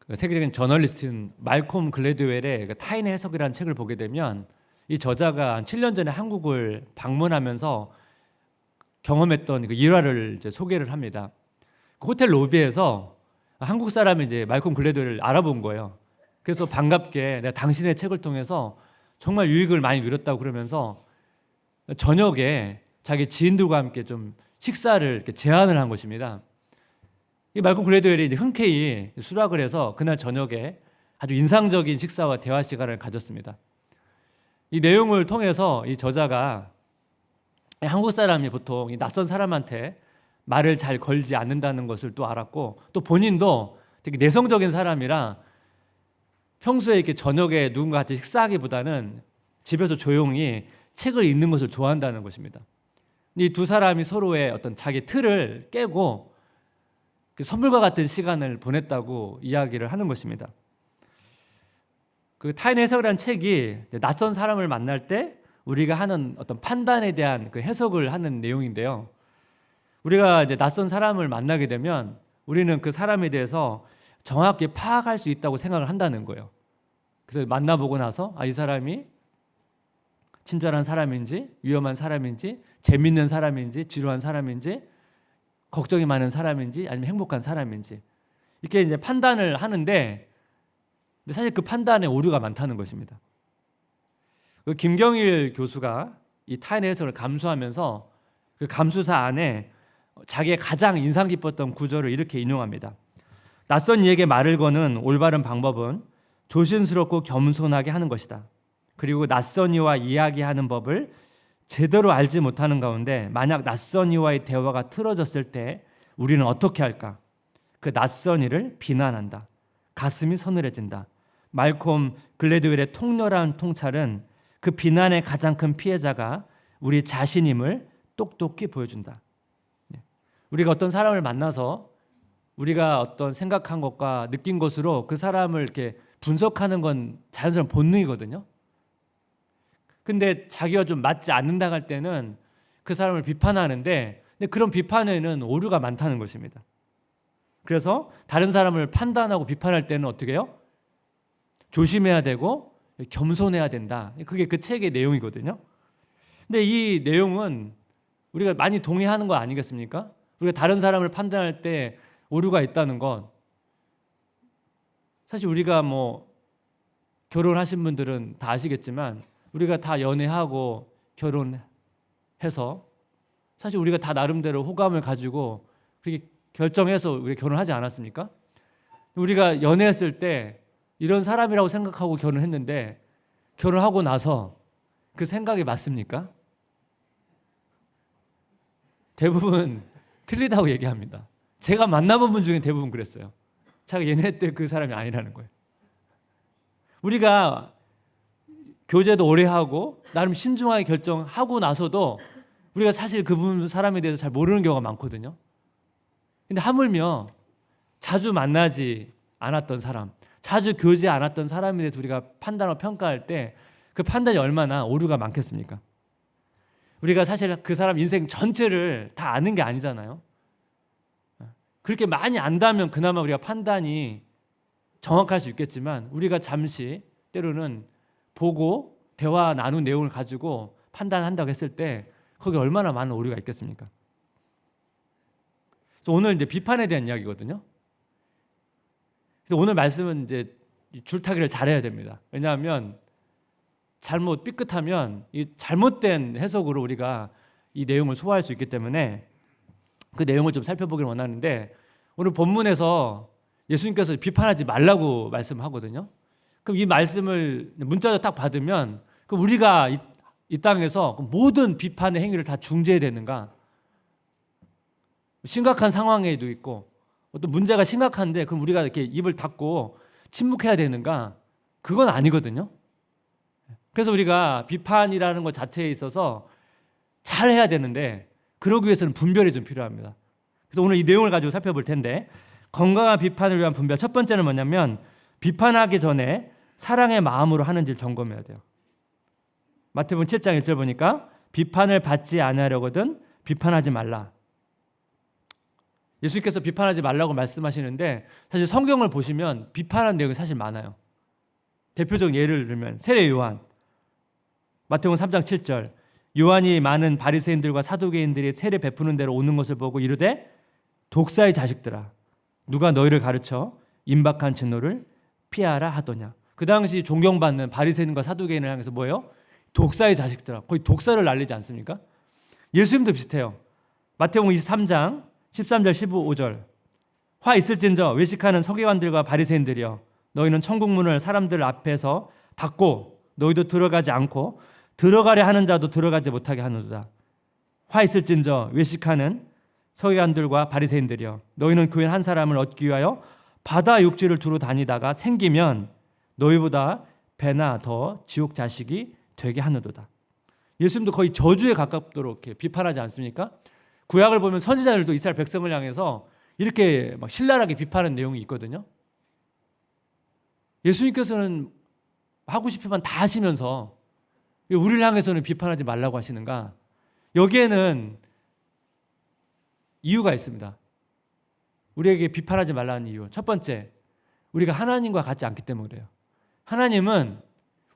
그 세계적인 저널리스트인 말콤 글래드웰의 그 타인의 해석이라는 책을 보게 되면 이 저자가 한 7년 전에 한국을 방문하면서 경험했던 그 일화를 이제 소개를 합니다. 그 호텔 로비에서 한국 사람이 이제 말콤 글래드웰을 알아본 거예요. 그래서 반갑게 내가 당신의 책을 통해서 정말 유익을 많이 누렸다고 그러면서 저녁에 자기 지인들과 함께 좀 식사를 이렇게 제안을 한 것입니다. 이 말콤 글래드웰이 이제 흔쾌히 수락을 해서 그날 저녁에 아주 인상적인 식사와 대화 시간을 가졌습니다. 이 내용을 통해서 이 저자가 한국 사람이 보통 이 낯선 사람한테 말을 잘 걸지 않는다는 것을 또 알았고, 또 본인도 되게 내성적인 사람이라 평소에 이렇게 저녁에 누군가 같이 식사하기보다는 집에서 조용히 책을 읽는 것을 좋아한다는 것입니다. 이 두 사람이 서로의 어떤 자기 틀을 깨고 선물과 같은 시간을 보냈다고 이야기를 하는 것입니다. 그 타인의 해석이라는 책이 낯선 사람을 만날 때 우리가 하는 어떤 판단에 대한 그 해석을 하는 내용인데요. 우리가 이제 낯선 사람을 만나게 되면 우리는 그 사람에 대해서 정확히 파악할 수 있다고 생각을 한다는 거예요. 그래서 만나보고 나서 이 사람이 친절한 사람인지 위험한 사람인지 재밌는 사람인지 지루한 사람인지 걱정이 많은 사람인지 아니면 행복한 사람인지 이렇게 이제 판단을 하는데, 근데 사실 그 판단에 오류가 많다는 것입니다. 그 김경일 교수가 이 타인의 해석을 감수하면서 그 감수사 안에 자기의 가장 인상 깊었던 구절을 이렇게 인용합니다. 낯선 이에게 말을 거는 올바른 방법은 조심스럽고 겸손하게 하는 것이다. 그리고 낯선 이와 이야기하는 법을 제대로 알지 못하는 가운데 만약 낯선 이와의 대화가 틀어졌을 때 우리는 어떻게 할까? 그 낯선 이를 비난한다. 가슴이 서늘해진다. 말콤 글래드웰의 통렬한 통찰은 그 비난의 가장 큰 피해자가 우리 자신임을 똑똑히 보여준다. 우리가 어떤 사람을 만나서 우리가 어떤 생각한 것과 느낀 것으로 그 사람을 이렇게 분석하는 건 자연스러운 본능이거든요. 근데 자기와 좀 맞지 않는다 할 때는 그 사람을 비판하는데, 근데 그런 비판에는 오류가 많다는 것입니다. 그래서 다른 사람을 판단하고 비판할 때는 어떻게 해요? 조심해야 되고 겸손해야 된다. 그게 그 책의 내용이거든요. 근데 이 내용은 우리가 많이 동의하는 거 아니겠습니까? 우리가 다른 사람을 판단할 때 오류가 있다는 건, 사실 우리가 뭐 결혼하신 분들은 다 아시겠지만 우리가 다 연애하고 결혼해서 사실 우리가 다 나름대로 호감을 가지고 그렇게 결정해서 우리가 결혼하지 않았습니까? 우리가 연애했을 때 이런 사람이라고 생각하고 결혼했는데 결혼하고 나서 그 생각이 맞습니까? 대부분 틀리다고 얘기합니다. 제가 만나본 분 중에 대부분 그랬어요. 자기가 연애 때 그 사람이 아니라는 거예요. 우리가 교제도 오래 하고 나름 신중하게 결정하고 나서도 우리가 사실 그분 사람에 대해서 잘 모르는 경우가 많거든요. 근데 하물며 자주 만나지 않았던 사람, 자주 교제 않았던 사람에 대해서 우리가 판단하고 평가할 때 그 판단이 얼마나 오류가 많겠습니까? 우리가 사실 그 사람 인생 전체를 다 아는 게 아니잖아요. 그렇게 많이 안다면 그나마 우리가 판단이 정확할 수 있겠지만, 우리가 잠시 때로는 보고 대화 나눈 내용을 가지고 판단한다고 했을 때 거기 얼마나 많은 오류가 있겠습니까? 그래서 오늘 이제 비판에 대한 이야기거든요. 그래서 오늘 말씀은 이제 줄타기를 잘해야 됩니다. 왜냐하면 잘못 삐끗하면 이 잘못된 해석으로 우리가 이 내용을 소화할 수 있기 때문에 그 내용을 좀 살펴보기를 원하는데, 오늘 본문에서 예수님께서 비판하지 말라고 말씀하거든요. 그럼 이 말씀을 문자로 딱 받으면 그럼 우리가 이 땅에서 모든 비판의 행위를 다 중재해야 되는가? 심각한 상황에도 있고 어떤 문제가 심각한데 그럼 우리가 이렇게 입을 닫고 침묵해야 되는가? 그건 아니거든요. 그래서 우리가 비판이라는 것 자체에 있어서 잘 해야 되는데 그러기 위해서는 분별이 좀 필요합니다. 그래서 오늘 이 내용을 가지고 살펴볼 텐데, 건강한 비판을 위한 분별, 첫 번째는 뭐냐면 비판하기 전에 사랑의 마음으로 하는지를 점검해야 돼요. 마태복음 7장 1절 보니까 비판을 받지 아니하려거든 비판하지 말라. 예수님께서 비판하지 말라고 말씀하시는데 사실 성경을 보시면 비판하는 내용이 사실 많아요. 대표적 예를 들면 세례 요한, 마태복음 3장 7절, 요한이 많은 바리새인들과 사두개인들이 세례 베푸는 대로 오는 것을 보고 이르되 독사의 자식들아, 누가 너희를 가르쳐 임박한 진노를 피하라 하더냐. 그 당시 존경받는 바리새인과 사두개인을 향해서 뭐예요? 독사의 자식들아. 거의 독사를 날리지 않습니까? 예수님도 비슷해요. 마태복음 23장 13절 15절, 화 있을진저 외식하는 서기관들과 바리새인들이여, 너희는 천국 문을 사람들 앞에서 닫고 너희도 들어가지 않고 들어가려 하는 자도 들어가지 못하게 하노도다. 화 있을진저 외식하는 서기관들과 바리새인들이여, 너희는 교인 한 사람을 얻기 위하여 바다 육지를 두루 다니다가 생기면 너희보다 배나 더 지옥 자식이 되게 하노도다. 예수님도 거의 저주에 가깝도록 이렇게 비판하지 않습니까? 구약을 보면 선지자들도 이스라엘 백성을 향해서 이렇게 막 신랄하게 비판하는 내용이 있거든요. 예수님께서는 하고 싶으면 다 하시면서 우리를 향해서는 비판하지 말라고 하시는가? 여기에는 이유가 있습니다. 우리에게 비판하지 말라는 이유. 첫 번째, 우리가 하나님과 같지 않기 때문에 그래요. 하나님은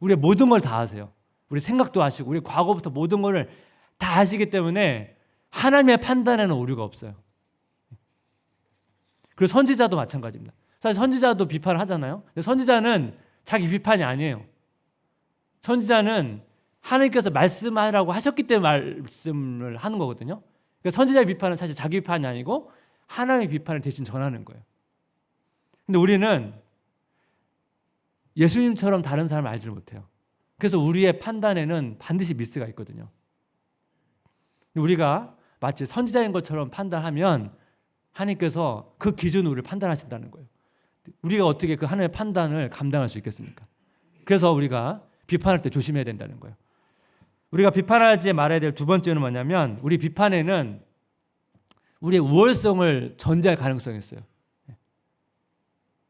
우리의 모든 걸 다 아세요. 우리 생각도 하시고 우리 과거부터 모든 걸 다 아시기 때문에 하나님의 판단에는 오류가 없어요. 그리고 선지자도 마찬가지입니다. 사실 선지자도 비판을 하잖아요. 근데 선지자는 자기 비판이 아니에요. 선지자는 하나님께서 말씀하라고 하셨기 때문에 말씀을 하는 거거든요. 그러니까 선지자의 비판은 사실 자기 비판이 아니고 하나님의 비판을 대신 전하는 거예요. 근데 우리는 예수님처럼 다른 사람을 알지 못해요. 그래서 우리의 판단에는 반드시 미스가 있거든요. 우리가 마치 선지자인 것처럼 판단하면 하나님께서 그 기준으로 우리를 판단하신다는 거예요. 우리가 어떻게 그 하나님의 판단을 감당할 수 있겠습니까? 그래서 우리가 비판할 때 조심해야 된다는 거예요. 우리가 비판하지 말아야 될 두 번째는 뭐냐면, 우리 비판에는 우리의 우월성을 전제할 가능성이 있어요.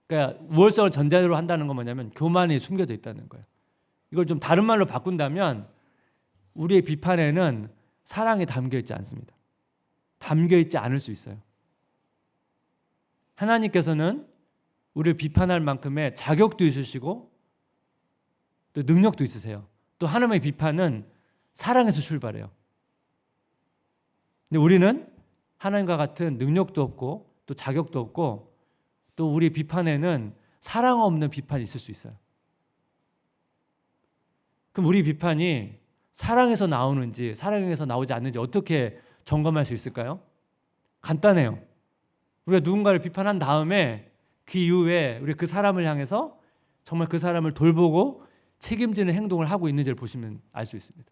그러니까 우월성을 전제로 한다는 건 뭐냐면 교만이 숨겨져 있다는 거예요. 이걸 좀 다른 말로 바꾼다면 우리의 비판에는 사랑이 담겨 있지 않습니다. 담겨 있지 않을 수 있어요. 하나님께서는 우리를 비판할 만큼의 자격도 있으시고 또 능력도 있으세요. 또 하나님의 비판은 사랑에서 출발해요. 근데 우리는 하나님과 같은 능력도 없고 또 자격도 없고 또 우리 비판에는 사랑 없는 비판이 있을 수 있어요. 그럼 우리 비판이 사랑에서 나오는지 사랑에서 나오지 않는지 어떻게 점검할 수 있을까요? 간단해요. 우리가 누군가를 비판한 다음에 그 이후에 우리 그 사람을 향해서 정말 그 사람을 돌보고 책임지는 행동을 하고 있는지를 보시면 알 수 있습니다.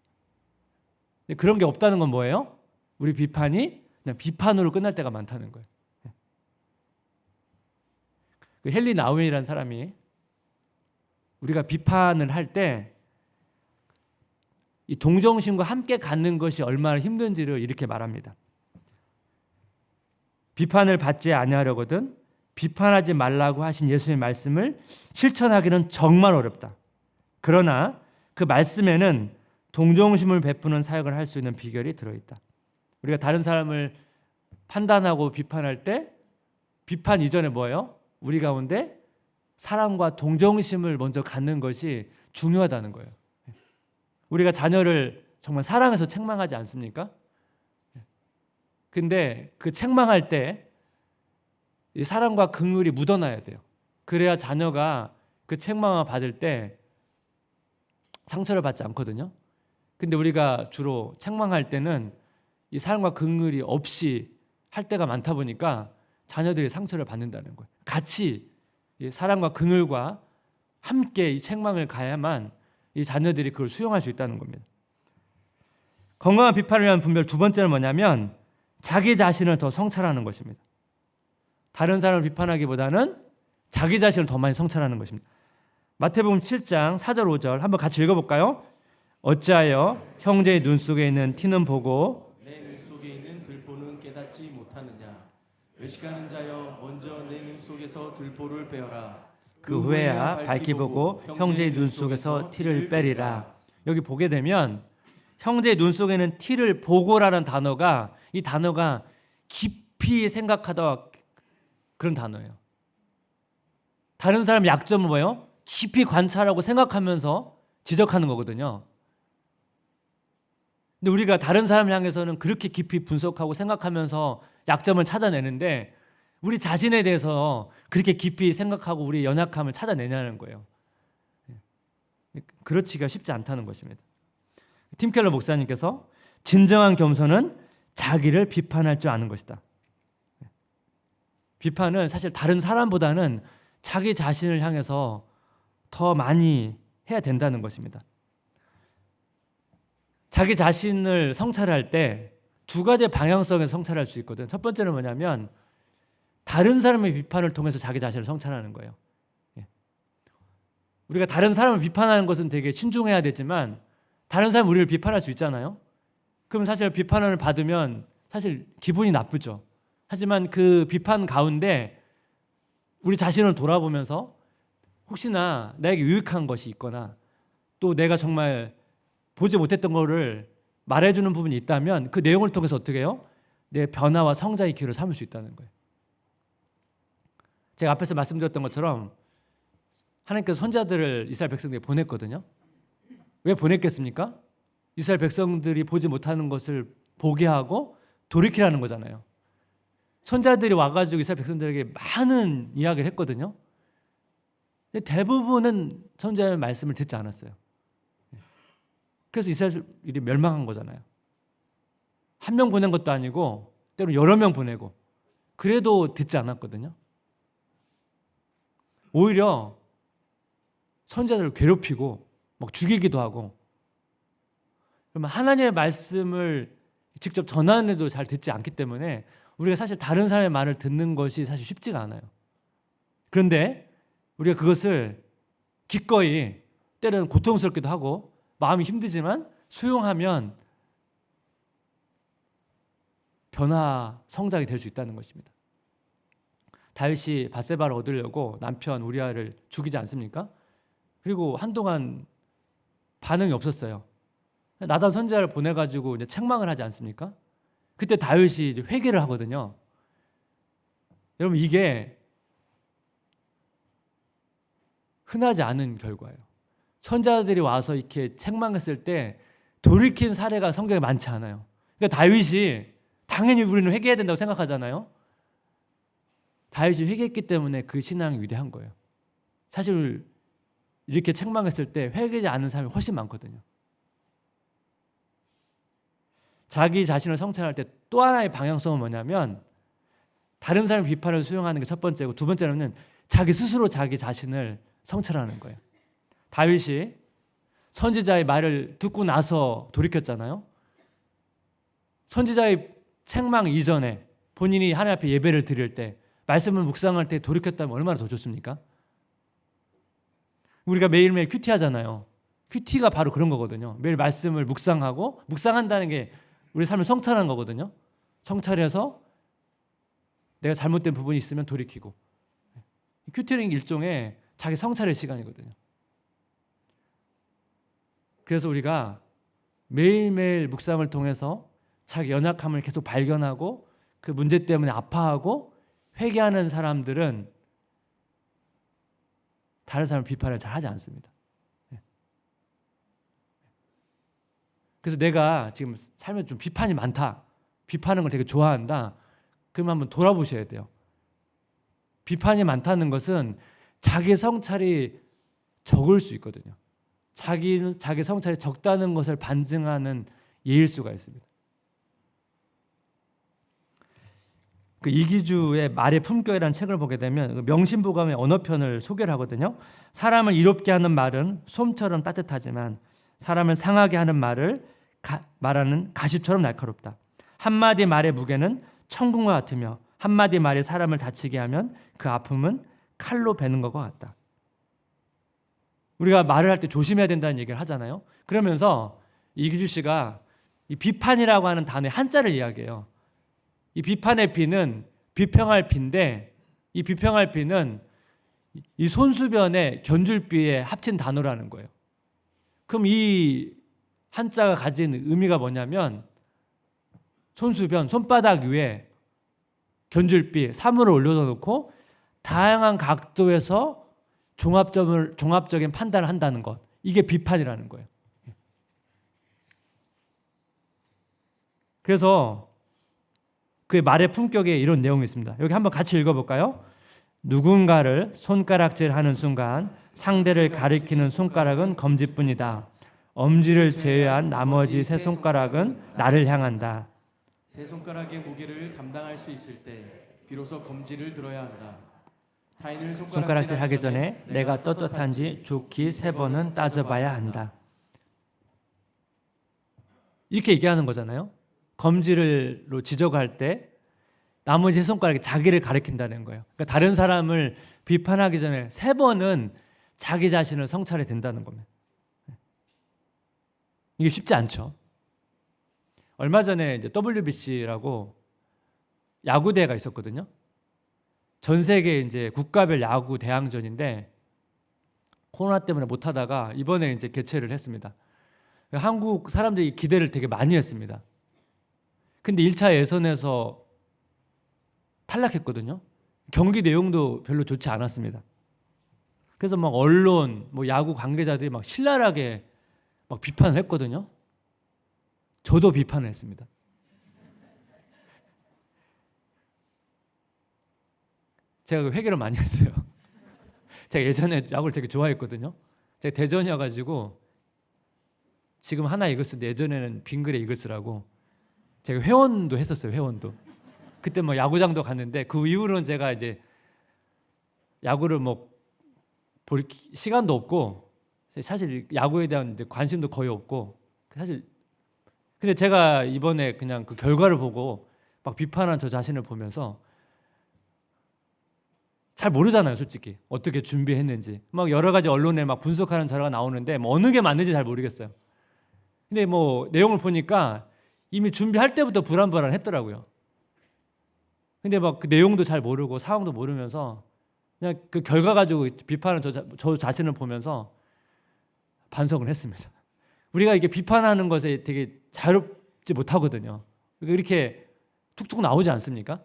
그런 게 없다는 건 뭐예요? 우리 비판이 그냥 비판으로 끝날 때가 많다는 거예요. 그 헨리 나우엔이라는 사람이 우리가 비판을 할 때 이 동정심과 함께 갖는 것이 얼마나 힘든지를 이렇게 말합니다. 비판을 받지 아니하려거든 비판하지 말라고 하신 예수의 말씀을 실천하기는 정말 어렵다. 그러나 그 말씀에는 동정심을 베푸는 사역을 할 수 있는 비결이 들어있다. 우리가 다른 사람을 판단하고 비판할 때 비판 이전에 뭐예요? 우리 가운데 사랑과 동정심을 먼저 갖는 것이 중요하다는 거예요. 우리가 자녀를 정말 사랑해서 책망하지 않습니까? 근데 그 책망할 때 이 사랑과 긍휼이 묻어나야 돼요. 그래야 자녀가 그 책망을 받을 때 상처를 받지 않거든요. 근데 우리가 주로 책망할 때는 이 사랑과 긍휼이 없이 할 때가 많다 보니까 자녀들이 상처를 받는다는 거예요. 같이 이 사랑과 긍휼과 함께 이 책망을 가야만 이 자녀들이 그걸 수용할 수 있다는 겁니다. 건강한 비판을 위한 분별 두 번째는 뭐냐면 자기 자신을 더 성찰하는 것입니다. 다른 사람을 비판하기보다는 자기 자신을 더 많이 성찰하는 것입니다. 마태복음 7장 4절 5절 한번 같이 읽어볼까요? 어찌하여 형제의 눈 속에 있는 티는 보고 내 눈 속에 있는 들보는 깨닫지 못하느냐? 외식하는 자여 먼저 내 눈 속에서 들보를 빼어라. 그 후에야 밝히 보고 형제의 눈 속에서 티를 빼리라. 여기 보게 되면 형제의 눈 속에는 티를 보고라는 단어가 이 단어가 깊이 깊이 생각하다 그런 단어예요. 다른 사람 약점은 뭐예요? 깊이 관찰하고 생각하면서 지적하는 거거든요. 근데 우리가 다른 사람을 향해서는 그렇게 깊이 분석하고 생각하면서 약점을 찾아내는데 우리 자신에 대해서 그렇게 깊이 생각하고 우리의 연약함을 찾아내냐는 거예요. 그렇지가 쉽지 않다는 것입니다. 팀 켈러 목사님께서 진정한 겸손은 자기를 비판할 줄 아는 것이다. 비판은 사실 다른 사람보다는 자기 자신을 향해서 더 많이 해야 된다는 것입니다. 자기 자신을 성찰할 때 두 가지 방향성에서 성찰할 수 있거든. 첫 번째는 뭐냐면 다른 사람의 비판을 통해서 자기 자신을 성찰하는 거예요. 우리가 다른 사람을 비판하는 것은 되게 신중해야 되지만 다른 사람이 우리를 비판할 수 있잖아요. 그럼 사실 비판을 받으면 사실 기분이 나쁘죠. 하지만 그 비판 가운데 우리 자신을 돌아보면서 혹시나 나에게 유익한 것이 있거나 또 내가 정말 보지 못했던 거를 말해주는 부분이 있다면 그 내용을 통해서 어떻게 해요? 내 변화와 성장의 기회를 삼을 수 있다는 거예요. 제가 앞에서 말씀드렸던 것처럼 하나님께서 선지자들을 이스라엘 백성들에게 보냈거든요. 왜 보냈겠습니까? 이스라엘 백성들이 보지 못하는 것을 보게 하고 돌이키라는 거잖아요. 선지자들이 와가지고 이스라엘 백성들에게 많은 이야기를 했거든요. 근데 대부분은 선지자의 말씀을 듣지 않았어요. 그래서 이스라엘이 멸망한 거잖아요. 한 명 보낸 것도 아니고 때로 여러 명 보내고 그래도 듣지 않았거든요. 오히려 선지자들을 괴롭히고 막 죽이기도 하고 그러면 하나님의 말씀을 직접 전하는데도 잘 듣지 않기 때문에 우리가 사실 다른 사람의 말을 듣는 것이 사실 쉽지가 않아요. 그런데 우리가 그것을 기꺼이 때로는 고통스럽기도 하고 마음이 힘들지만 수용하면 변화, 성장이 될 수 있다는 것입니다. 다윗이 밧세바를 얻으려고 남편 우리아를 죽이지 않습니까? 그리고 한동안 반응이 없었어요. 나단 선지자를 보내가지고 이제 책망을 하지 않습니까? 그때 다윗이 이제 회개를 하거든요. 여러분 이게 흔하지 않은 결과예요. 선지자들이 와서 이렇게 책망했을 때 돌이킨 사례가 성경에 많지 않아요. 그러니까 다윗이 당연히 우리는 회개해야 된다고 생각하잖아요. 다윗이 회개했기 때문에 그 신앙이 위대한 거예요. 사실 이렇게 책망했을 때 회개하지 않은 사람이 훨씬 많거든요. 자기 자신을 성찰할 때 또 하나의 방향성은 뭐냐면 다른 사람의 비판을 수용하는 게 첫 번째고 두 번째는 자기 스스로 자기 자신을 성찰하는 거예요. 다윗이 선지자의 말을 듣고 나서 돌이켰잖아요. 선지자의 책망 이전에 본인이 하나님 앞에 예배를 드릴 때 말씀을 묵상할 때 돌이켰다면 얼마나 더 좋습니까? 우리가 매일매일 큐티 하잖아요. 큐티가 바로 그런 거거든요. 매일 말씀을 묵상하고 묵상한다는 게 우리 삶을 성찰하는 거거든요. 성찰해서 내가 잘못된 부분이 있으면 돌이키고 큐티는 일종의 자기 성찰의 시간이거든요. 그래서 우리가 매일매일 묵상을 통해서 자기 연약함을 계속 발견하고 그 문제 때문에 아파하고 회개하는 사람들은 다른 사람 비판을 잘 하지 않습니다. 그래서 내가 지금 삶에 좀 비판이 많다. 비판하는 걸 되게 좋아한다. 그럼 한번 돌아보셔야 돼요. 비판이 많다는 것은 자기 성찰이 적을 수 있거든요. 자기 성찰이 적다는 것을 반증하는 예일 수가 있습니다. 그 이기주의 말의 품격이라는 책을 보게 되면 그 명심보감의 언어편을 소개를 하거든요. 사람을 이롭게 하는 말은 솜처럼 따뜻하지만 사람을 상하게 하는 말하는 가십처럼 날카롭다. 한마디 말의 무게는 천궁과 같으며 한마디 말이 사람을 다치게 하면 그 아픔은 칼로 베는 것과 같다. 우리가 말을 할 때 조심해야 된다는 얘기를 하잖아요. 그러면서 이기주 씨가 이 비판이라고 하는 단어의 한자를 이야기해요. 이 비판의 비는 비평할 비인데 이 비평할 비는 이 손수변의 견줄비에 합친 단어라는 거예요. 그럼 이 한자가 가진 의미가 뭐냐면 손수변, 손바닥 위에 견줄비, 사물을 올려다 놓고 다양한 각도에서 종합적인 판단을 한다는 것. 이게 비판이라는 거예요. 그래서 그의 말의 품격에 이런 내용이 있습니다. 여기 한번 같이 읽어볼까요? 누군가를 손가락질하는 순간 상대를 가리키는 손가락은 검지뿐이다. 엄지를 제외한 나머지 세 손가락은 나를 향한다. 세 손가락의 무게를 감당할 수 있을 때 비로소 검지를 들어야 한다. 타인을 손가락질 하기 전에 내가 떳떳한지 좋게 3번은 따져봐야 한다. 이렇게 얘기하는 거잖아요. 검지로 지적할 때 나머지 세 손가락이 자기를 가리킨다는 거예요. 그러니까 다른 사람을 비판하기 전에 3번은 자기 자신을 성찰해야 된다는 겁니다. 이게 쉽지 않죠. 얼마 전에 이제 WBC라고 야구대회가 있었거든요. 전 세계 이제 국가별 야구 대항전인데 코로나 때문에 못 하다가 이번에 이제 개최를 했습니다. 한국 사람들이 기대를 되게 많이 했습니다. 근데 1차 예선에서 탈락했거든요. 경기 내용도 별로 좋지 않았습니다. 그래서 막 언론, 뭐 야구 관계자들이 막 신랄하게 막 비판을 했거든요. 저도 비판을 했습니다. 제가 그 회개를 많이 했어요. 제가 예전에 야구를 되게 좋아했거든요. 제가 대전이어가지고 지금 하나 이글스인데 예전에는 빙글의 이글스라고 제가 회원도 했었어요. 회원도. 그때 뭐 야구장도 갔는데 그 이후로는 제가 이제 야구를 뭐 볼 시간도 없고 사실 야구에 대한 관심도 거의 없고 사실 근데 제가 이번에 그냥 그 결과를 보고 막 비판한 저 자신을 보면서 잘 모르잖아요, 솔직히. 어떻게 준비했는지. 막 여러 가지 언론에 막 분석하는 자료가 나오는데 뭐 어느 게 맞는지 잘 모르겠어요. 근데 뭐 내용을 보니까 이미 준비할 때부터 불안불안했더라고요. 근데 막 그 내용도 잘 모르고 상황도 모르면서 그냥 그 결과 가지고 비판하는 저 자신을 보면서 반성을 했습니다. 우리가 이게 비판하는 것에 되게 자유롭지 못하거든요. 이렇게 툭툭 나오지 않습니까?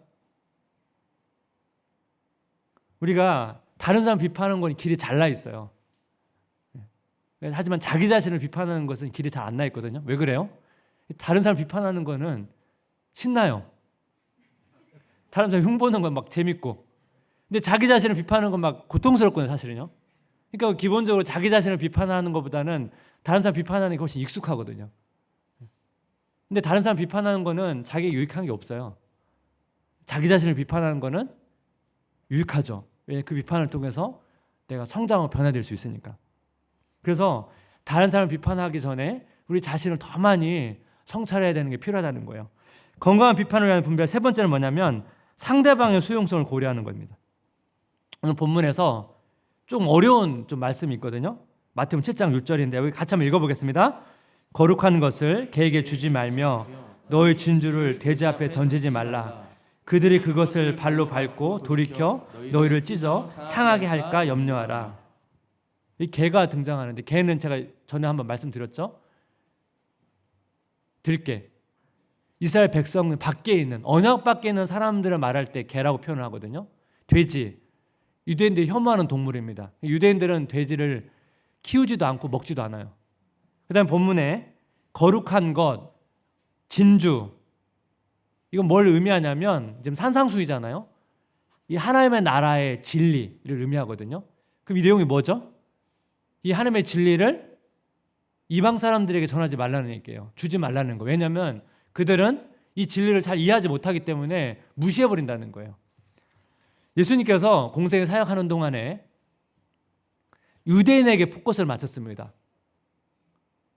우리가 다른 사람 비판하는 건 길이 잘 나 있어요. 하지만 자기 자신을 비판하는 것은 길이 잘 안 나 있거든요. 왜 그래요? 다른 사람 비판하는 거는 신나요. 다른 사람 흉보는 건 막 재밌고. 근데 자기 자신을 비판하는 건 막 고통스럽거든요, 사실은요. 그러니까 기본적으로 자기 자신을 비판하는 것보다는 다른 사람 비판하는 게 훨씬 익숙하거든요. 근데 다른 사람 비판하는 거는 자기에게 유익한 게 없어요. 자기 자신을 비판하는 거는 유익하죠. 왜냐하면 그 비판을 통해서 내가 성장하고 변화될 수 있으니까. 그래서 다른 사람을 비판하기 전에 우리 자신을 더 많이 성찰해야 되는 게 필요하다는 거예요. 건강한 비판을 위한 분별 3번째는 뭐냐면 상대방의 수용성을 고려하는 겁니다. 오늘 본문에서 좀 어려운 좀 말씀이 있거든요. 마태복음 7장 6절인데 여기 같이 한번 읽어보겠습니다. 거룩한 것을 개에게 주지 말며 너의 진주를 돼지 앞에 던지지 말라. 그들이 그것을 발로 밟고 돌이켜 너희를 찢어 상하게 할까 염려하라. 이 개가 등장하는데 개는 제가 전에 한번 말씀드렸죠. 들개. 이스라엘 백성 밖에 있는 언약 밖에 있는 사람들을 말할 때 개라고 표현을 하거든요. 돼지. 유대인들이 혐오하는 동물입니다. 유대인들은 돼지를 키우지도 않고 먹지도 않아요. 그다음 본문에 거룩한 것, 진주. 이건 뭘 의미하냐면 지금 산상수이잖아요. 이 하나님의 나라의 진리를 의미하거든요. 그럼 이 내용이 뭐죠? 이 하나님의 진리를 이방 사람들에게 전하지 말라는 얘기예요. 주지 말라는 거. 왜냐하면 그들은 이 진리를 잘 이해하지 못하기 때문에 무시해버린다는 거예요. 예수님께서 공생에 사역하는 동안에 유대인에게 포커스를 맞췄습니다.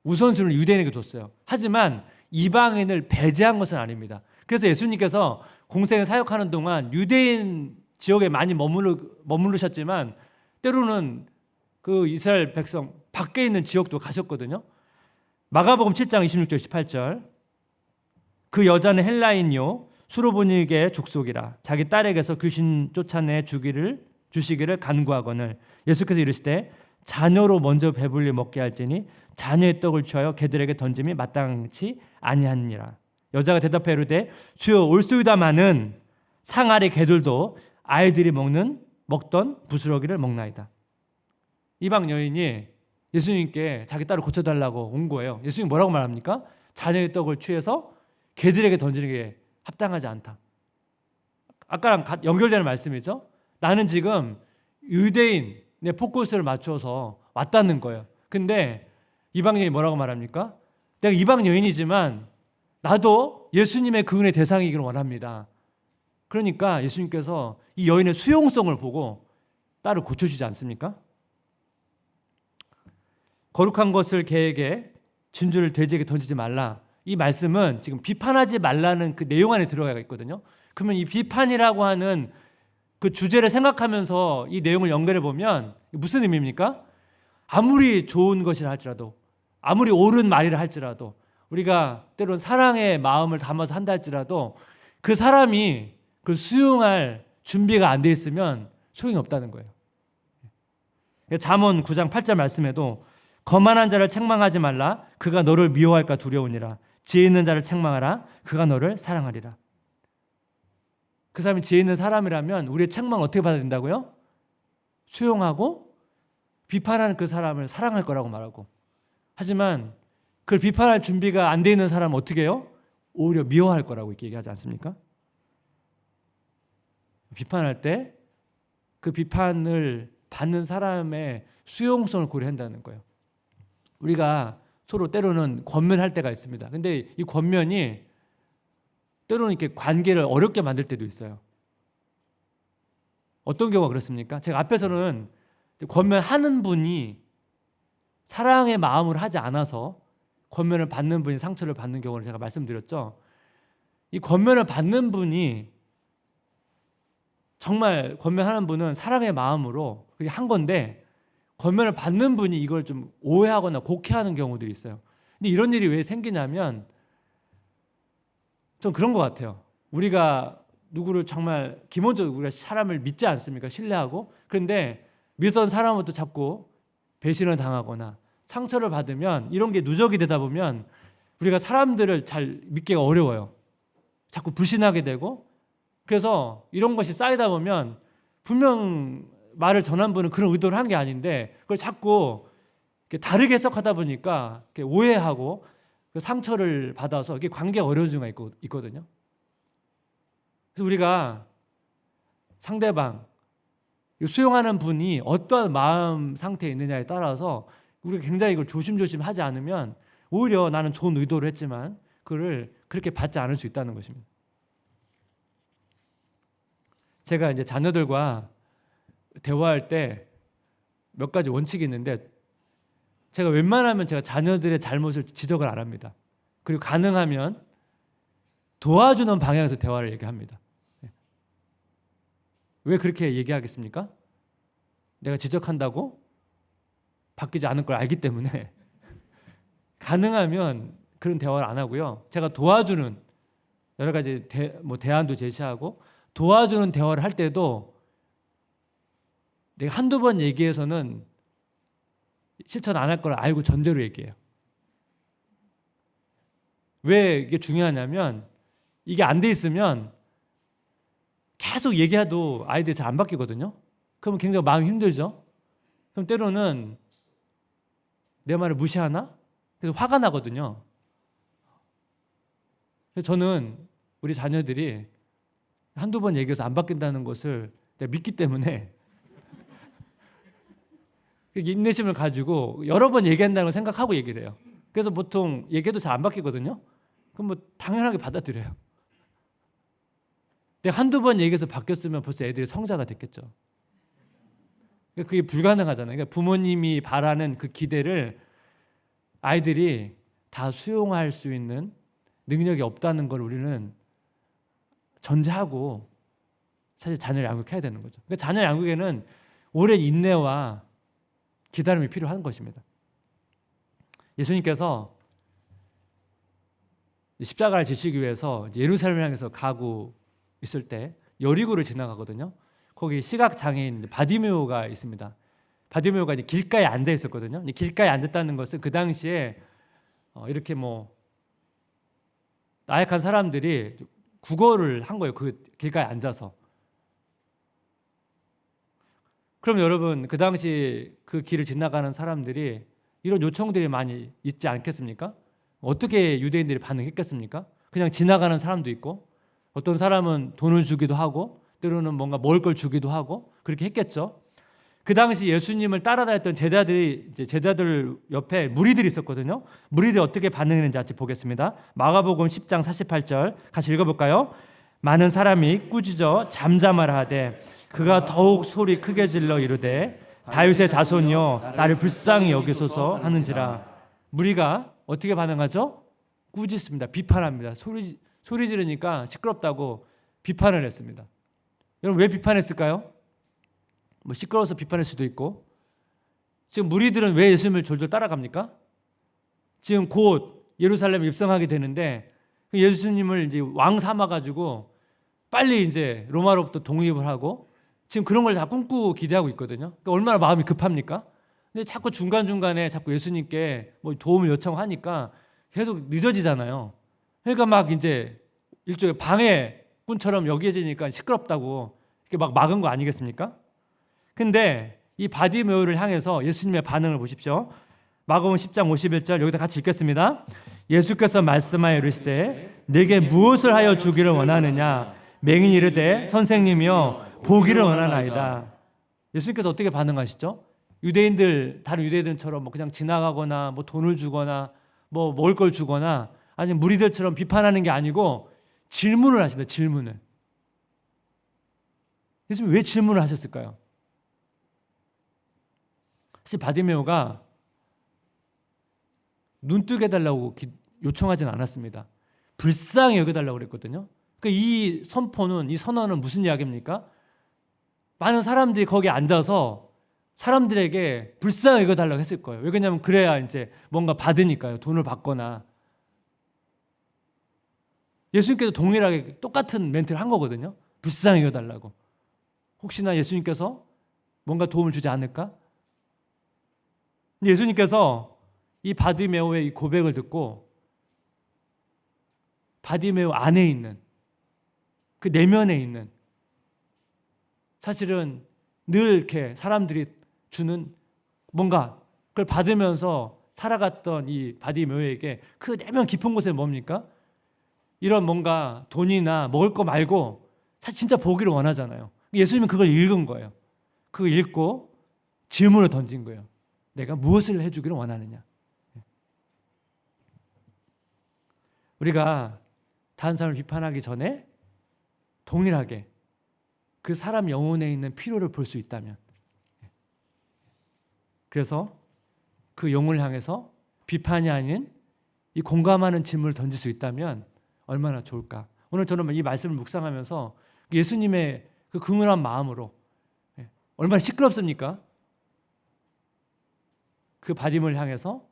우선순위를 유대인에게 줬어요. 하지만 이방인을 배제한 것은 아닙니다. 그래서 예수님께서 공생에 사역하는 동안 유대인 지역에 많이 머무르셨지만 때로는 그 이스라엘 백성 밖에 있는 지역도 가셨거든요. 마가복음 7장 26절 18절 그 여자는 헬라인요 수로보니게 족속이라 자기 딸에게서 귀신 쫓아내 주시기를 간구하거늘 예수께서 이르시되 자녀로 먼저 배불리 먹게 할지니 자녀의 떡을 취하여 개들에게 던짐이 마땅치 아니하니라. 여자가 대답하여 이르되 주여 올소이다마는 상아리 개들도 아이들이 먹던 부스러기를 먹나이다. 이방 여인이 예수님께 자기 딸을 고쳐달라고 온 거예요. 예수님 뭐라고 말합니까? 자녀의 떡을 취해서 개들에게 던지는 게 합당하지 않다. 아까랑 연결되는 말씀이죠. 나는 지금 유대인의 포커스를 맞춰서 왔다는 거예요. 근데 이방 여인이 뭐라고 말합니까? 내가 이방 여인이지만 나도 예수님의 그 은혜 대상이기를 원합니다. 그러니까 예수님께서 이 여인의 수용성을 보고 딸을 고쳐주지 않습니까? 거룩한 것을 개에게 진주를 돼지에게 던지지 말라. 이 말씀은 지금 비판하지 말라는 그 내용 안에 들어가 있거든요. 그러면 이 비판이라고 하는 그 주제를 생각하면서 이 내용을 연결해 보면 무슨 의미입니까? 아무리 좋은 것이라 할지라도, 아무리 옳은 말이라 할지라도, 우리가 때로는 사랑의 마음을 담아서 한다 할지라도 그 사람이 그걸 수용할 준비가 안 돼 있으면 소용이 없다는 거예요. 잠언 9장 8절 말씀에도 거만한 자를 책망하지 말라. 그가 너를 미워할까 두려우니라. 지혜 있는 자를 책망하라. 그가 너를 사랑하리라. 그 사람이 지혜 있는 사람이라면 우리의 책망 어떻게 받아야 된다고요? 수용하고 비판하는 그 사람을 사랑할 거라고 말하고. 하지만 그걸 비판할 준비가 안 돼 있는 사람은 어떻게 해요? 오히려 미워할 거라고 이렇게 얘기하지 않습니까? 비판할 때 그 비판을 받는 사람의 수용성을 고려한다는 거예요. 우리가 서로 때로는 권면할 때가 있습니다. 근데 이 권면이 때로는 이렇게 관계를 어렵게 만들 때도 있어요. 어떤 경우가 그렇습니까? 제가 앞에서는 권면하는 분이 사랑의 마음으로 하지 않아서 권면을 받는 분이 상처를 받는 경우를 제가 말씀드렸죠. 이 권면을 받는 분이 정말 권면하는 분은 사랑의 마음으로 그게 한 건데 권면을 받는 분이 이걸 좀 오해하거나 곡해하는 경우들이 있어요. 근데 이런 일이 왜 생기냐면 좀 그런 것 같아요. 우리가 누구를 정말 기본적으로 우리가 사람을 믿지 않습니까? 신뢰하고. 그런데 믿던 사람부터 자꾸 배신을 당하거나 상처를 받으면 이런 게 누적이 되다 보면 우리가 사람들을 잘 믿기가 어려워요. 자꾸 불신하게 되고 그래서 이런 것이 쌓이다 보면 분명 말을 전한 분은 그런 의도를 한 게 아닌데 그걸 자꾸 다르게 해석하다 보니까 오해하고 그 상처를 받아서 이게 관계가 어려워지는 수가 있거든요. 그래서 우리가 상대방 수용하는 분이 어떠한 마음 상태에 있느냐에 따라서 우리가 굉장히 이걸 조심조심 하지 않으면 오히려 나는 좋은 의도를 했지만 그를 그렇게 받지 않을 수 있다는 것입니다. 제가 이제 자녀들과 대화할 때 몇 가지 원칙이 있는데 제가 웬만하면 제가 자녀들의 잘못을 지적을 안 합니다. 그리고 가능하면 도와주는 방향에서 대화를 얘기합니다. 왜 그렇게 얘기하겠습니까? 내가 지적한다고 바뀌지 않을 걸 알기 때문에 가능하면 그런 대화를 안 하고요. 제가 도와주는 여러 가지 대안도 제시하고 도와주는 대화를 할 때도 내가 한두 번 얘기해서는 실천 안 할 걸 알고 전제로 얘기해요. 왜 이게 중요하냐면 이게 안 돼 있으면 계속 얘기해도 아이들이 잘 안 바뀌거든요. 그러면 굉장히 마음이 힘들죠. 그럼 때로는 내 말을 무시하나? 그래서 화가 나거든요. 그래서 저는 우리 자녀들이 한두 번 얘기해서 안 바뀐다는 것을 내가 믿기 때문에 인내심을 가지고 여러 번 얘기한다는 걸 생각하고 얘기를 해요. 그래서 보통 얘기해도 잘 안 바뀌거든요. 그럼 뭐 당연하게 받아들여요. 내가 한두 번 얘기해서 바뀌었으면 벌써 애들이 성자가 됐겠죠. 그게 불가능하잖아요. 그러니까 부모님이 바라는 그 기대를 아이들이 다 수용할 수 있는 능력이 없다는 걸 우리는 전제하고 사실 자녀를 양육해야 되는 거죠. 그러니까 자녀 양육에는 오랜 인내와 기다림이 필요한 것입니다. 예수님께서 십자가를 지시기 위해서 예루살렘을 향해서 가고 있을 때 여리고를 지나가거든요. 거기 시각 장애인 바디메오가 있습니다. 바디메오가 이제 길가에 앉아 있었거든요. 길가에 앉았다는 것은 그 당시에 이렇게 뭐 나약한 사람들이 구걸을 한 거예요. 그 길가에 앉아서. 그럼 여러분 그 당시 그 길을 지나가는 사람들이 이런 요청들이 많이 있지 않겠습니까? 어떻게 유대인들이 반응했겠습니까? 그냥 지나가는 사람도 있고 어떤 사람은 돈을 주기도 하고 때로는 뭔가 먹을 걸 주기도 하고 그렇게 했겠죠. 그 당시 예수님을 따라다녔던 제자들 옆에 무리들이 있었거든요. 무리들이 어떻게 반응했는지 같이 보겠습니다. 마가복음 10장 48절 같이 읽어볼까요? 많은 사람이 꾸짖어 잠잠하라 하되 그가 더욱 소리 크게 질러 이르되 다윗의 자손이여 나를 불쌍히 여기소서 하는지라. 무리가 어떻게 반응하죠? 꾸짖습니다. 비판합니다. 소리 지르니까 시끄럽다고 비판을 했습니다. 여러분 왜 비판했을까요? 뭐 시끄러워서 비판할 수도 있고, 지금 무리들은 왜 예수님을 졸졸 따라갑니까? 지금 곧 예루살렘에 입성하게 되는데 예수님을 이제 왕 삼아가지고 빨리 이제 로마로부터 독립을 하고 지금 그런 걸 다 꿈꾸고 기대하고 있거든요. 그러니까 얼마나 마음이 급합니까? 근데 자꾸 중간중간에 자꾸 예수님께 뭐 도움을 요청하니까 계속 늦어지잖아요. 그러니까 막 이제 일종의 방해꾼처럼 여겨지니까 시끄럽다고 이렇게 막 막은 거 아니겠습니까? 근데 이 바디메오를 향해서 예수님의 반응을 보십시오. 마가복음 10장 51절 여기다 같이 읽겠습니다. 예수께서 말씀하여 이르시되 내게 무엇을 하여 주기를 원하느냐? 맹인이 이르되 선생님이여 보기를 원하나이다. 예수님께서 어떻게 반응하시죠? 다른 유대인들처럼 뭐 그냥 지나가거나 뭐 돈을 주거나 뭐 먹을 걸 주거나 아니면 무리들처럼 비판하는 게 아니고 질문을 하십니다. 질문을. 예수님 왜 질문을 하셨을까요? 사실 바디메오가 눈 뜨게 해달라고 요청하진 않았습니다. 불쌍히 여겨달라고 그랬거든요. 그러니까 이 선언은 무슨 이야기입니까? 많은 사람들이 거기에 앉아서 사람들에게 불쌍히 여겨달라고 했을 거예요. 왜냐하면 그래야 이제 뭔가 받으니까요. 돈을 받거나. 예수님께서 동일하게 똑같은 멘트를 한 거거든요. 불쌍히 여겨달라고. 혹시나 예수님께서 뭔가 도움을 주지 않을까? 예수님께서 이 바디메오의 이 고백을 듣고 바디메오 안에 있는 그 내면에 있는 사실은 늘 이렇게 사람들이 주는 뭔가 그걸 받으면서 살아갔던 이 바디메오에게 그 내면 깊은 곳에 뭡니까? 이런 뭔가 돈이나 먹을 거 말고 사실 진짜 보기를 원하잖아요. 예수님은 그걸 읽은 거예요. 그걸 읽고 질문을 던진 거예요. 내가 무엇을 해주기를 원하느냐? 우리가 다른 사람을 비판하기 전에 동일하게 그 사람 영혼에 있는 필요를 볼 수 있다면, 그래서 그 영혼을 향해서 비판이 아닌 이 공감하는 질문을 던질 수 있다면 얼마나 좋을까? 오늘 저는 이 말씀을 묵상하면서 예수님의 그 긍휼한 마음으로 얼마나 시끄럽습니까? 그 바디메오를 향해서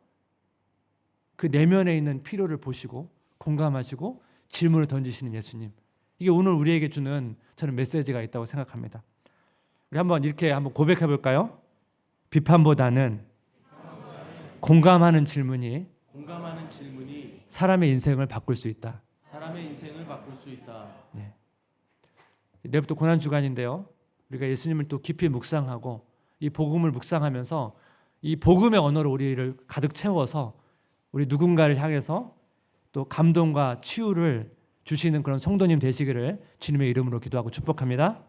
그 내면에 있는 필요를 보시고 공감하시고 질문을 던지시는 예수님. 이게 오늘 우리에게 주는 저는 메시지가 있다고 생각합니다. 우리 이렇게 한번 고백해 볼까요? 비판보다는 공감하는 질문이 사람의 인생을 바꿀 수 있다. 네. 내일부터 고난 주간인데요. 우리가 예수님을 또 깊이 묵상하고 이 복음을 묵상하면서 이 복음의 언어로 우리를 가득 채워서 우리 누군가를 향해서 또 감동과 치유를 주시는 그런 성도님 되시기를 주님의 이름으로 기도하고 축복합니다.